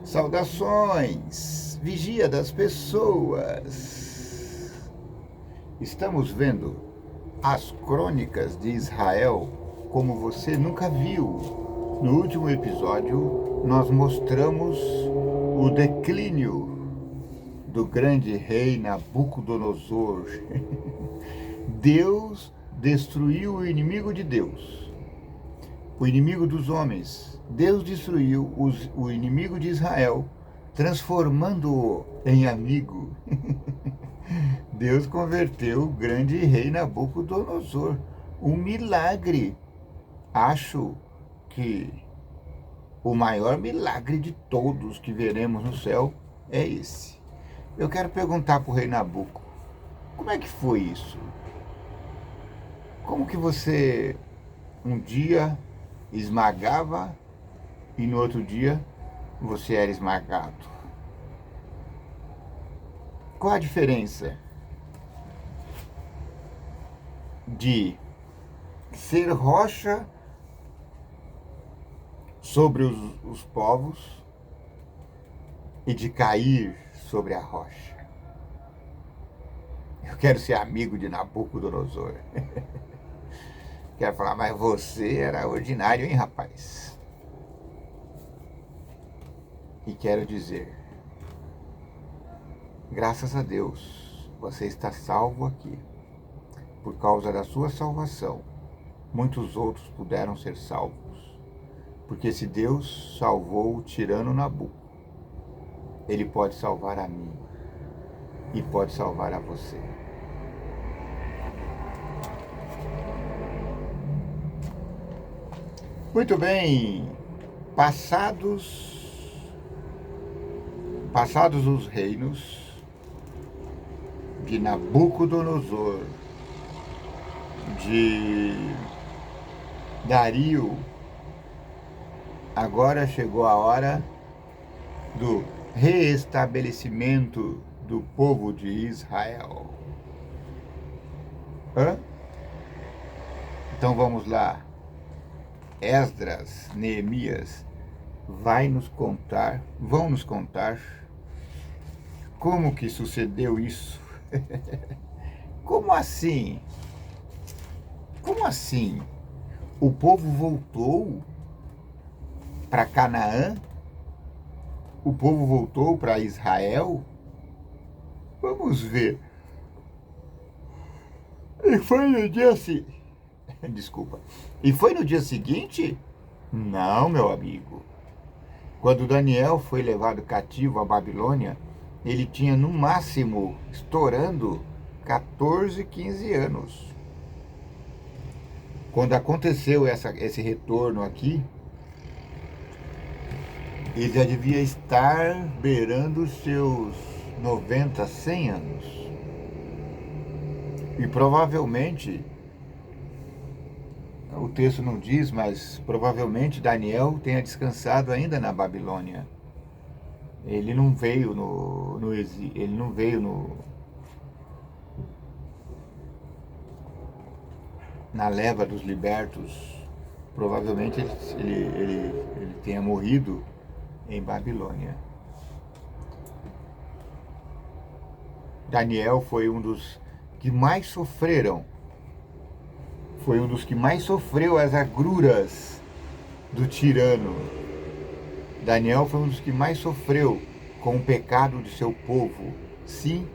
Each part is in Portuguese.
Saudações, vigia das pessoas. Estamos vendo as crônicas de Israel como você nunca viu. No último episódio, nós mostramos o declínio do grande rei Nabucodonosor. Deus destruiu o inimigo de Deus, o inimigo dos homens. Deus destruiu o inimigo de Israel, transformando-o em amigo. Deus converteu o grande rei Nabucodonosor. Um milagre. Acho que o maior milagre de todos que veremos no céu é esse. Eu quero perguntar para o rei Nabuco, como é que foi isso? Como que você um dia esmagava e no outro dia você era esmagado? Qual a diferença de ser rocha sobre os povos e de cair sobre a rocha? Eu quero ser amigo de Nabucodonosor. Quero falar, mas você era ordinário, hein, rapaz? E quero dizer, graças a Deus, você está salvo aqui. Por causa da sua salvação, muitos outros puderam ser salvos. Porque se Deus salvou o tirano Nabuco, Ele pode salvar a mim e pode salvar a você. Muito bem, passados os reinos de Nabucodonosor, de Dario, agora chegou a hora do reestabelecimento do povo de Israel. Então vamos lá. Esdras, Neemias vão nos contar como que sucedeu isso. Como assim? Como assim? O povo voltou para Canaã? O povo voltou para Israel? Vamos ver. E foi no dia seguinte. Desculpa. E foi no dia seguinte? Não, meu amigo. Quando Daniel foi levado cativo à Babilônia, ele tinha no máximo, estourando, 14, 15 anos. Quando aconteceu esse retorno aqui, ele já devia estar beirando os seus 90, 100 anos. E provavelmente, o texto não diz, mas provavelmente Daniel tenha descansado ainda na Babilônia. Ele não veio na leva dos libertos. Provavelmente ele tenha morrido em Babilônia. Daniel foi um dos que mais sofreram. Foi um dos que mais sofreu as agruras do tirano. Daniel foi um dos que mais sofreu com o pecado de seu povo. Sim,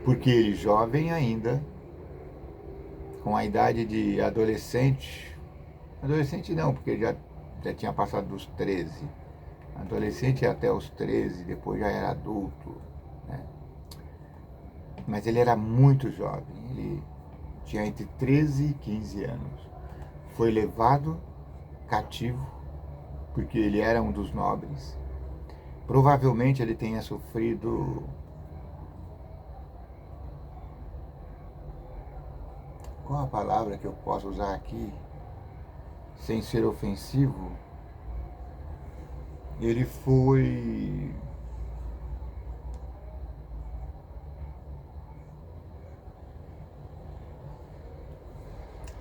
porque ele jovem ainda, com a idade de adolescente. Adolescente não, porque já tinha passado dos 13. Adolescente até os 13, depois já era adulto, né? Mas ele era muito jovem, ele tinha entre 13 e 15 anos. Foi levado cativo, porque ele era um dos nobres. Provavelmente ele tenha sofrido... Qual a palavra que eu posso usar aqui, sem ser ofensivo? Ele foi...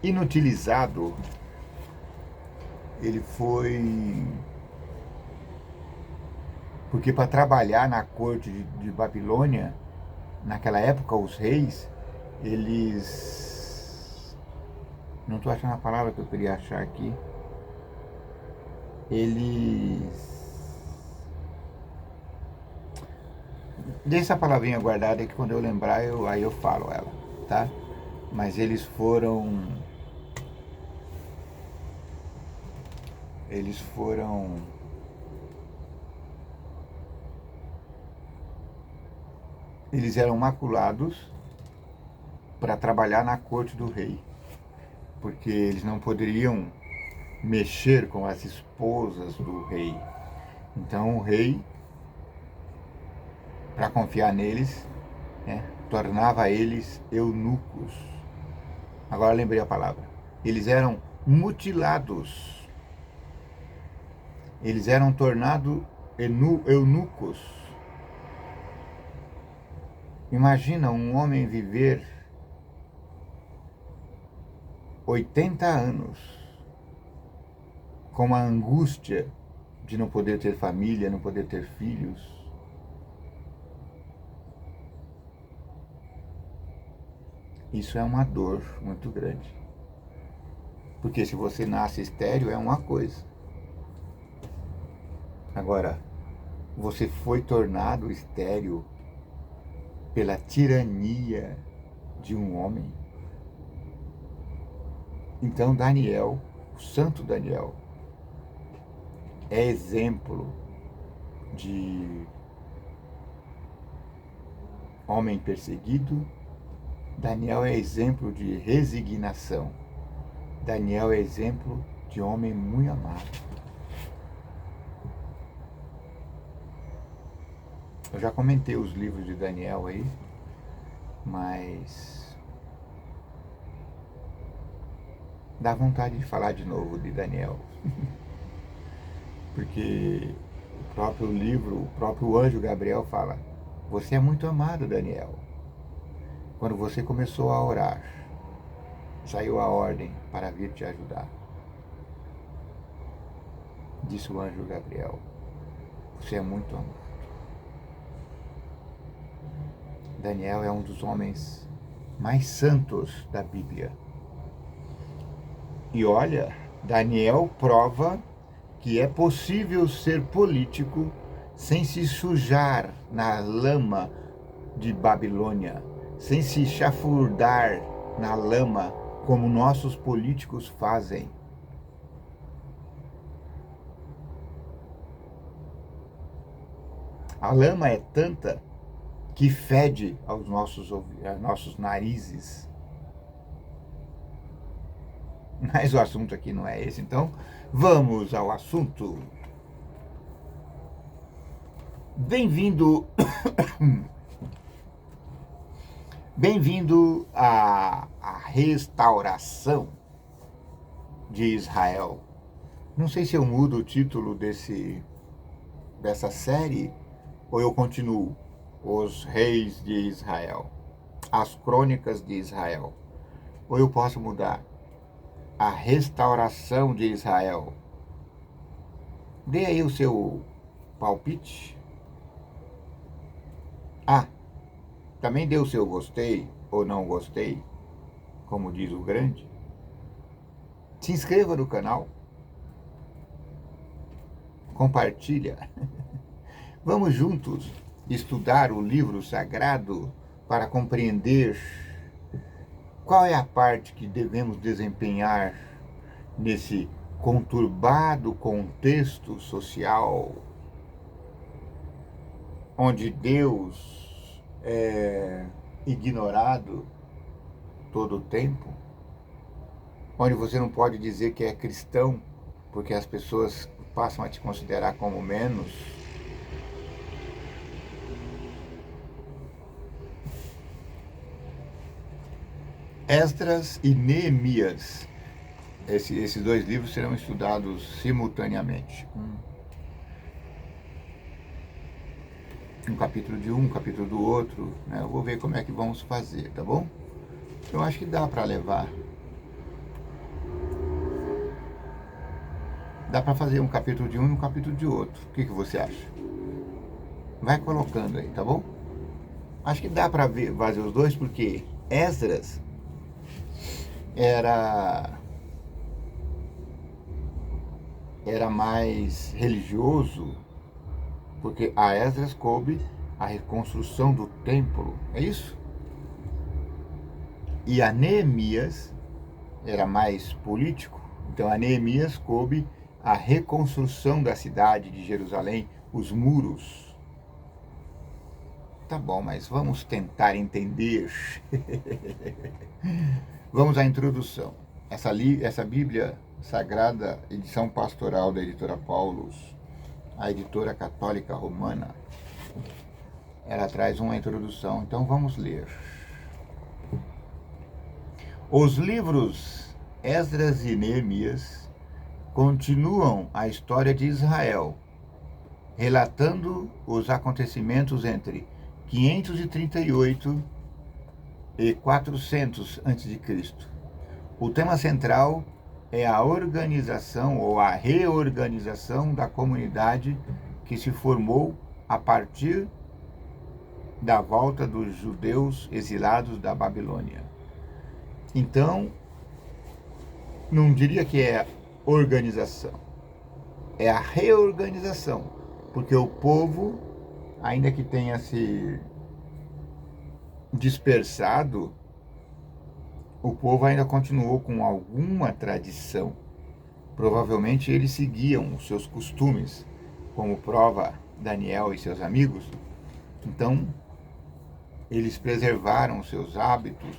inutilizado. Ele foi Porque para trabalhar na corte de Babilônia, naquela época, os reis, eles... Não estou achando a palavra que eu queria achar aqui. Eles... Deixa essa palavrinha guardada que quando eu lembrar, aí eu falo ela, tá? Mas eles foram... Eles eram maculados para trabalhar na corte do rei, porque eles não poderiam mexer com as esposas do rei. Então o rei, para confiar neles, né, tornava eles eunucos. Agora lembrei a palavra. Eles eram mutilados. Eles eram tornados eunucos. Imagina um homem viver 80 anos com a angústia de não poder ter família, não poder ter filhos. Isso é uma dor muito grande. Porque se você nasce estéril é uma coisa. Agora, você foi tornado estéril pela tirania de um homem. Então Daniel, o santo Daniel, é exemplo de homem perseguido. Daniel é exemplo de resignação. Daniel é exemplo de homem muito amado. Eu já comentei os livros de Daniel aí, mas dá vontade de falar de novo de Daniel. Porque o próprio livro, o próprio anjo Gabriel fala: você é muito amado, Daniel. Quando você começou a orar, saiu a ordem para vir te ajudar. Disse o anjo Gabriel: você é muito amado. Daniel é um dos homens mais santos da Bíblia. E olha, Daniel prova que é possível ser político sem se sujar na lama de Babilônia, sem se chafurdar na lama como nossos políticos fazem. A lama é tanta que fede aos nossos narizes. Mas o assunto aqui não é esse, então vamos ao assunto. Bem-vindo Bem-vindo à restauração de Israel. Não sei se eu mudo o título dessa série ou eu continuo. Os Reis de Israel, as Crônicas de Israel. Ou eu posso mudar: a restauração de Israel. Dê aí o seu palpite. Também dê o seu gostei ou não gostei, como diz o grande. Se inscreva no canal. Compartilha. Vamos juntos estudar o livro sagrado para compreender qual é a parte que devemos desempenhar nesse conturbado contexto social onde Deus é ignorado todo o tempo, onde você não pode dizer que é cristão porque as pessoas passam a te considerar como menos. Esdras e Neemias. Esses dois livros serão estudados simultaneamente. Um capítulo de um capítulo do outro, né? Eu vou ver como é que vamos fazer, tá bom? Eu acho que dá para levar. Dá para fazer um capítulo de um e um capítulo de outro. O que você acha? Vai colocando aí, tá bom? Acho que dá para fazer os dois, porque Esdras era mais religioso, porque a Esdras coube a reconstrução do templo, é isso? E a Neemias era mais político, então a Neemias coube a reconstrução da cidade de Jerusalém, os muros. Tá bom, mas vamos tentar entender. Vamos à introdução. Essa Bíblia Sagrada, edição pastoral da editora Paulus, a editora católica romana, ela traz uma introdução, então vamos ler. Os livros Esdras e Neemias continuam a história de Israel, relatando os acontecimentos entre 538 e 400 a.C. O tema central é a organização ou a reorganização da comunidade que se formou a partir da volta dos judeus exilados da Babilônia. Então, não diria que é organização, é a reorganização, porque o povo, ainda que tenha se dispersado, o povo ainda continuou com alguma tradição. Provavelmente eles seguiam os seus costumes, como prova Daniel e seus amigos. Então, eles preservaram os seus hábitos,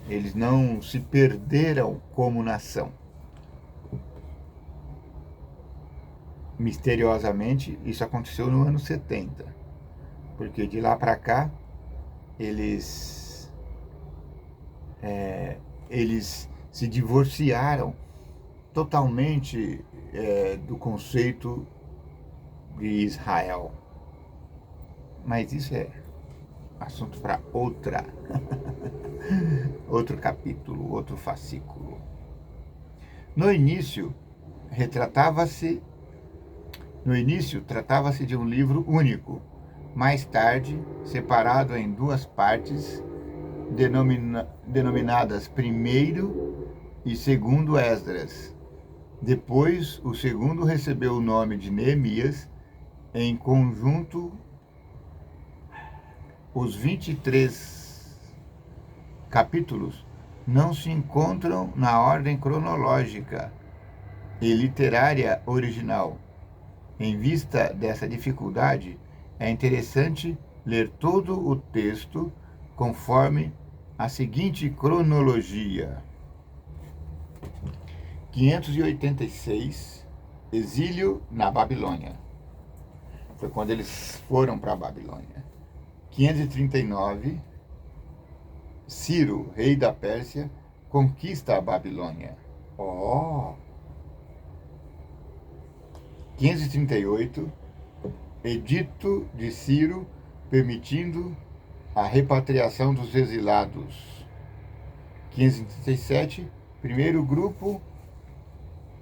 eles não se perderam como nação. Misteriosamente, isso aconteceu no ano 70, porque de lá para cá, eles se divorciaram totalmente do conceito de Israel. Mas isso é assunto para outro capítulo, outro fascículo. No início, tratava-se de um livro único, mais tarde separado em duas partes, denominadas primeiro e segundo Esdras. Depois, o segundo recebeu o nome de Neemias. Em conjunto, os 23 capítulos não se encontram na ordem cronológica e literária original. Em vista dessa dificuldade, é interessante ler todo o texto conforme a seguinte cronologia: 586, exílio na Babilônia. Foi quando eles foram para a Babilônia. 539, Ciro, rei da Pérsia, conquista a Babilônia. 538, edito de Ciro permitindo a repatriação dos exilados. 537, primeiro grupo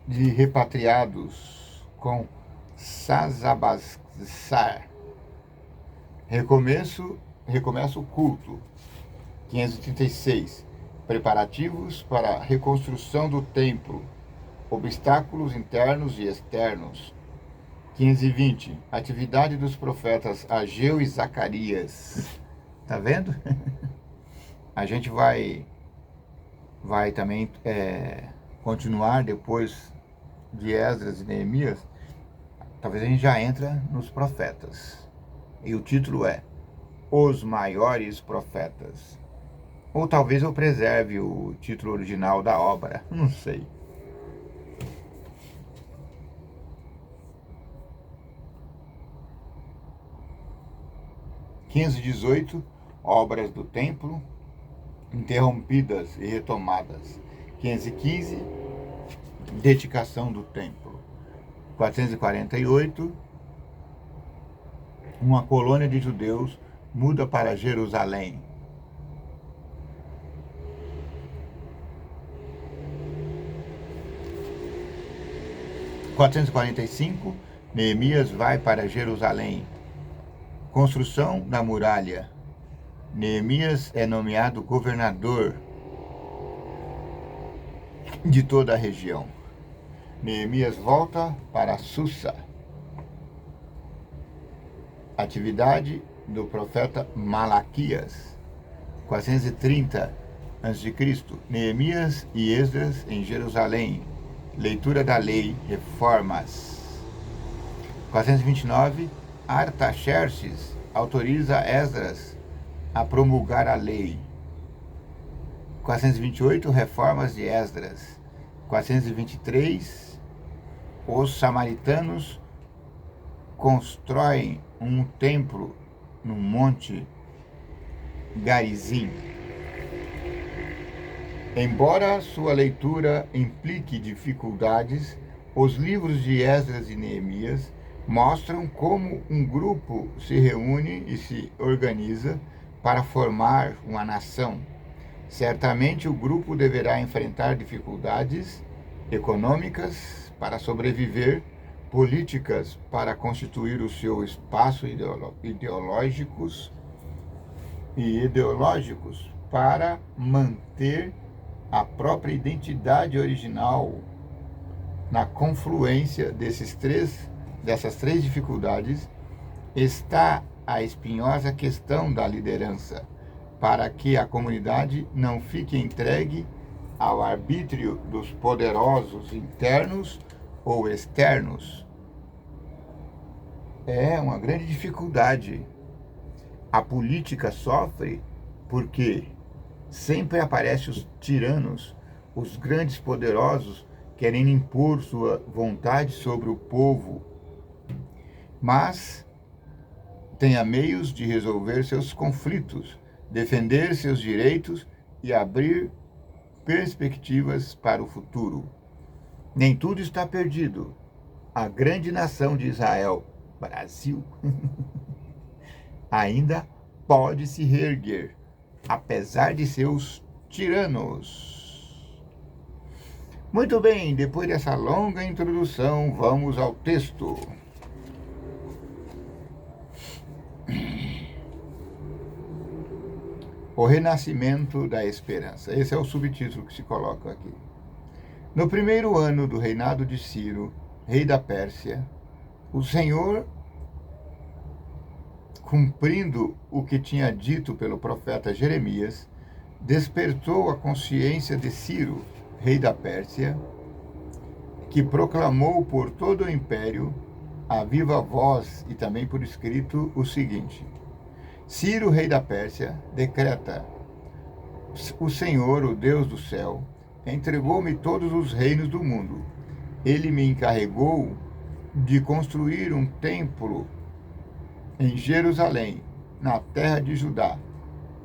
de repatriados com Sasabassar. Recomeça o culto. 536, preparativos para a reconstrução do templo, obstáculos internos e externos. 520, atividade dos profetas Ageu e Zacarias. Tá vendo? A gente vai também continuar depois de Esdras e Neemias. Talvez a gente já entra nos profetas. E o título é Os Maiores Profetas. Ou talvez eu preserve o título original da obra, não sei. (518) Obras do templo, interrompidas e retomadas. 515, dedicação do templo. 448, uma colônia de judeus muda para Jerusalém. 445, Neemias vai para Jerusalém. Construção da muralha. Neemias é nomeado governador de toda a região. Neemias volta para Susa. Atividade do profeta Malaquias. 430 a.C. Neemias e Esdras em Jerusalém. Leitura da lei, reformas. 429, Artaxerxes autoriza Esdras a promulgar a lei. 428, reformas de Esdras. 423, os samaritanos constroem um templo no Monte Garizim. Embora sua leitura implique dificuldades, os livros de Esdras e Neemias mostram como um grupo se reúne e se organiza para formar uma nação. Certamente o grupo deverá enfrentar dificuldades econômicas para sobreviver, políticas para constituir o seu espaço ideológicos para manter a própria identidade original. Na confluência dessas três dificuldades está a espinhosa questão da liderança, para que a comunidade não fique entregue ao arbítrio dos poderosos internos ou externos. É uma grande dificuldade. A política sofre porque sempre aparecem os tiranos, os grandes poderosos querendo impor sua vontade sobre o povo. Mas tenha meios de resolver seus conflitos, defender seus direitos e abrir perspectivas para o futuro. Nem tudo está perdido. A grande nação de Israel, Brasil, ainda pode se reerguer, apesar de seus tiranos. Muito bem, depois dessa longa introdução, vamos ao texto. O renascimento da esperança. Esse é o subtítulo que se coloca aqui. No primeiro ano do reinado de Ciro, rei da Pérsia, o Senhor, cumprindo o que tinha dito pelo profeta Jeremias, despertou a consciência de Ciro, rei da Pérsia, que proclamou por todo o império, a viva voz e também por escrito, o seguinte: Ciro, rei da Pérsia, decreta: o Senhor, o Deus do céu, entregou-me todos os reinos do mundo. Ele me encarregou de construir um templo em Jerusalém, na terra de Judá.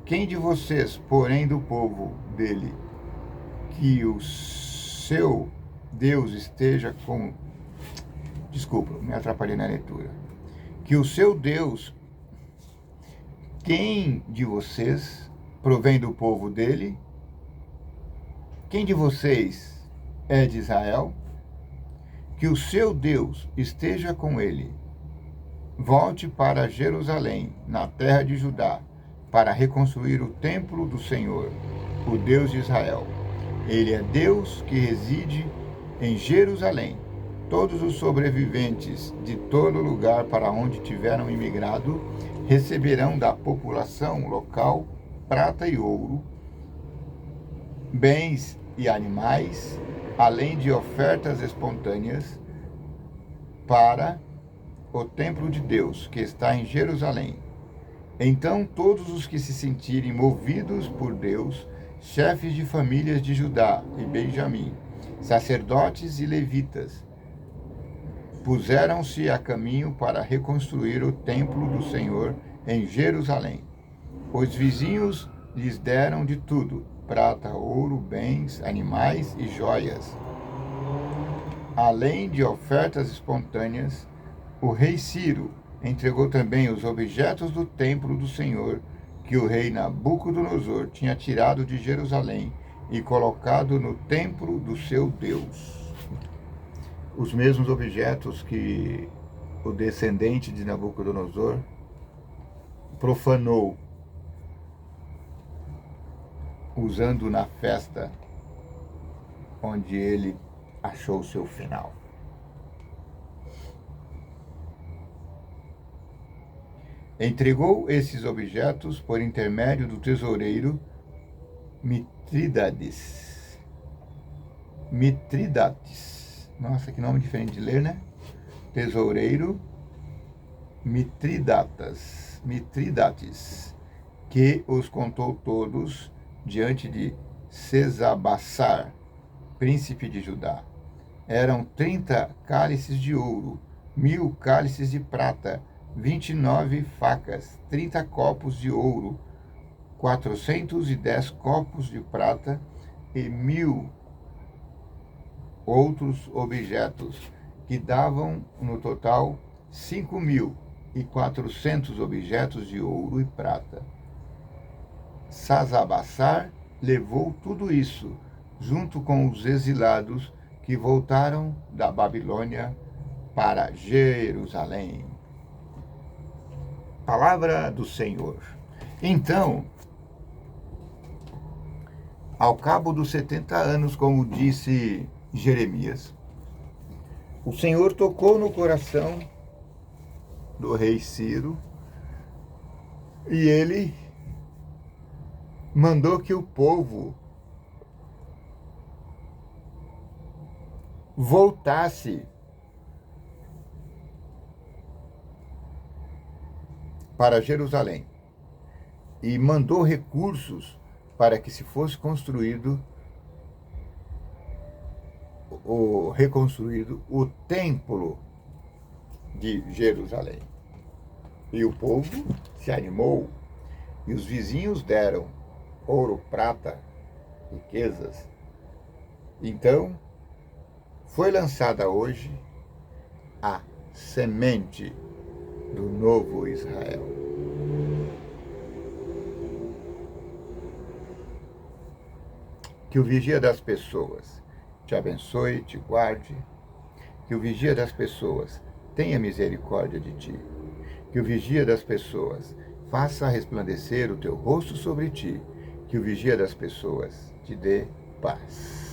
Quem de vocês, porém, do povo dele, que o seu Deus esteja com... Desculpa, me atrapalhei na leitura. Que o seu Deus... Quem de vocês provém do povo dele? Quem de vocês é de Israel? Que o seu Deus esteja com ele. Volte para Jerusalém, na terra de Judá, para reconstruir o templo do Senhor, o Deus de Israel. Ele é Deus que reside em Jerusalém. Todos os sobreviventes de todo lugar para onde tiveram imigrado receberão da população local prata e ouro, bens e animais, além de ofertas espontâneas para o templo de Deus, que está em Jerusalém. Então todos os que se sentirem movidos por Deus, chefes de famílias de Judá e Benjamim, sacerdotes e levitas, puseram-se a caminho para reconstruir o templo do Senhor em Jerusalém. Os vizinhos lhes deram de tudo: prata, ouro, bens, animais e joias. Além de ofertas espontâneas, o rei Ciro entregou também os objetos do templo do Senhor que o rei Nabucodonosor tinha tirado de Jerusalém e colocado no templo do seu Deus. Os mesmos objetos que o descendente de Nabucodonosor profanou, usando na festa onde ele achou seu final. Entregou esses objetos por intermédio do tesoureiro Mitrídates. Nossa, que nome diferente de ler, né? Tesoureiro Mitrídates, que os contou todos diante de Sesabassar, príncipe de Judá. Eram 30 cálices de ouro, 1000 cálices de prata, 29 facas, 30 copos de ouro, 410 copos de prata e 1000 outros objetos, que davam no total 5.400 objetos de ouro e prata. Sasabassar levou tudo isso, junto com os exilados que voltaram da Babilônia para Jerusalém. Palavra do Senhor. Então, ao cabo dos 70 anos, como disse Jeremias, o Senhor tocou no coração do rei Ciro e ele mandou que o povo voltasse para Jerusalém e mandou recursos para que se fosse reconstruído o templo de Jerusalém. E o povo se animou, e os vizinhos deram ouro, prata, riquezas. Então, foi lançada hoje a semente do novo Israel. Que o vigia das pessoas te abençoe, te guarde. Que o vigia das pessoas tenha misericórdia de ti. Que o vigia das pessoas faça resplandecer o teu rosto sobre ti. Que o vigia das pessoas te dê paz.